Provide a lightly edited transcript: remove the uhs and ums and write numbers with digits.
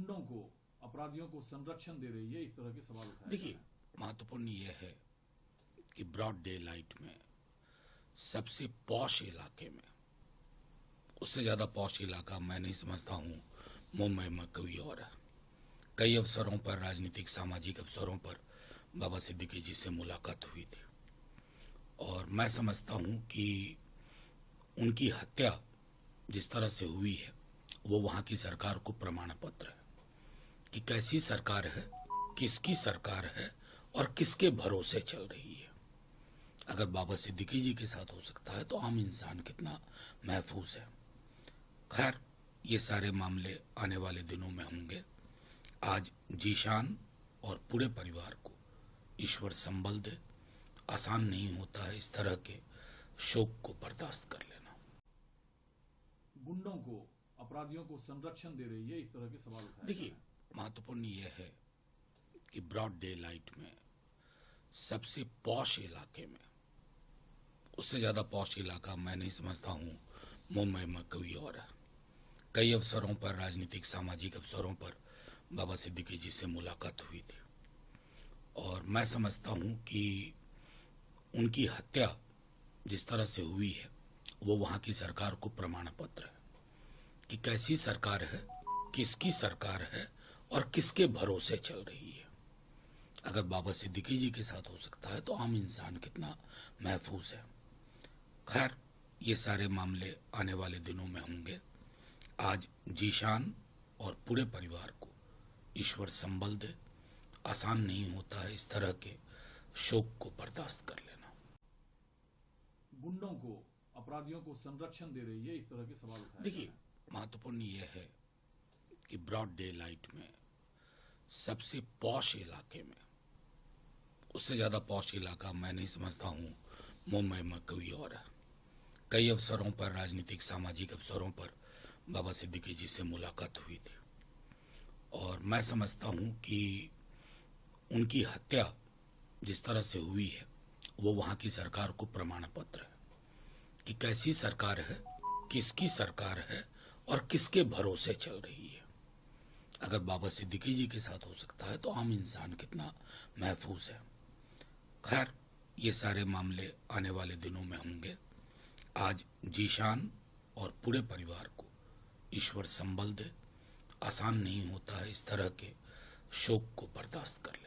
गुंडों को, अपराधियों को संरक्षण दे रही है, इस तरह के सवाल उठाए। देखिए, महत्वपूर्ण यह है कि ब्रॉड डे लाइट में सबसे पॉश इलाके में, उससे ज्यादा पॉश इलाका मैं नहीं समझता हूं मुंबई में कोई और है। कई अवसरों पर, राजनीतिक सामाजिक अवसरों पर बाबा सिद्दीकी जी से मुलाकात हुई थी और मैं समझता हूं कि उनकी हत्या जिस तरह से हुई है वो वहां की सरकार को प्रमाण पत्र है कि कैसी सरकार है, किसकी सरकार है और किसके भरोसे चल रही है। अगर बाबा सिद्दीकी जी के साथ हो सकता है तो आम इंसान कितना महफूज है। खैर, ये सारे मामले आने वाले दिनों में होंगे। आज जीशान और पूरे परिवार को ईश्वर संबल दे। आसान नहीं होता है इस तरह के शोक को बर्दाश्त कर लेना। गुंडों को, अपराधियों को संरक्षण दे रही है, इस तरह के सवाल उठाए। देखिए, महत्वपूर्ण यह है कि ब्रॉड डे लाइट में सबसे पॉश इलाके में, उससे ज्यादा पॉश इलाका मैं नहीं समझता हूं मुंबई में कोई और है। कई अवसरों पर, राजनीतिक सामाजिक अवसरों पर बाबा सिद्दीकी जी से मुलाकात हुई थी और मैं समझता हूं कि उनकी हत्या जिस तरह से हुई है वो वहां की सरकार को प्रमाण पत्र है कि कैसी सरकार है, किसकी सरकार है और किसके भरोसे चल रही है। अगर बाबा सिद्दीकी जी के साथ हो सकता है तो आम इंसान कितना महफूज है। खैर, ये सारे मामले आने वाले दिनों में होंगे। आज जीशान और पूरे परिवार को ईश्वर संबल दे। आसान नहीं होता है इस तरह के शोक को बर्दाश्त कर लेना। गुंडों को, अपराधियों को संरक्षण दे रही है, इस तरह के सवाल उठाए। देखिए, महत्वपूर्ण यह है कि ब्रॉड डे लाइट में सबसे पॉश इलाके में, उससे ज्यादा पॉश इलाका मैं नहीं समझता हूं मुंबई में कोई और है। कई अवसरों पर, राजनीतिक सामाजिक अवसरों पर बाबा सिद्दीकी जी से मुलाकात हुई थी और मैं समझता हूं कि उनकी हत्या जिस तरह से हुई है वो वहां की सरकार को प्रमाण पत्र है कि कैसी सरकार है, किसकी सरकार है और किसके भरोसे चल रही है। अगर बाबा सिद्दीकी जी के साथ हो सकता है तो आम इंसान कितना महफूज है। खैर, ये सारे मामले आने वाले दिनों में होंगे। आज जीशान और पूरे परिवार को ईश्वर संबल दे। आसान नहीं होता है इस तरह के शोक को बर्दाश्त कर लेना।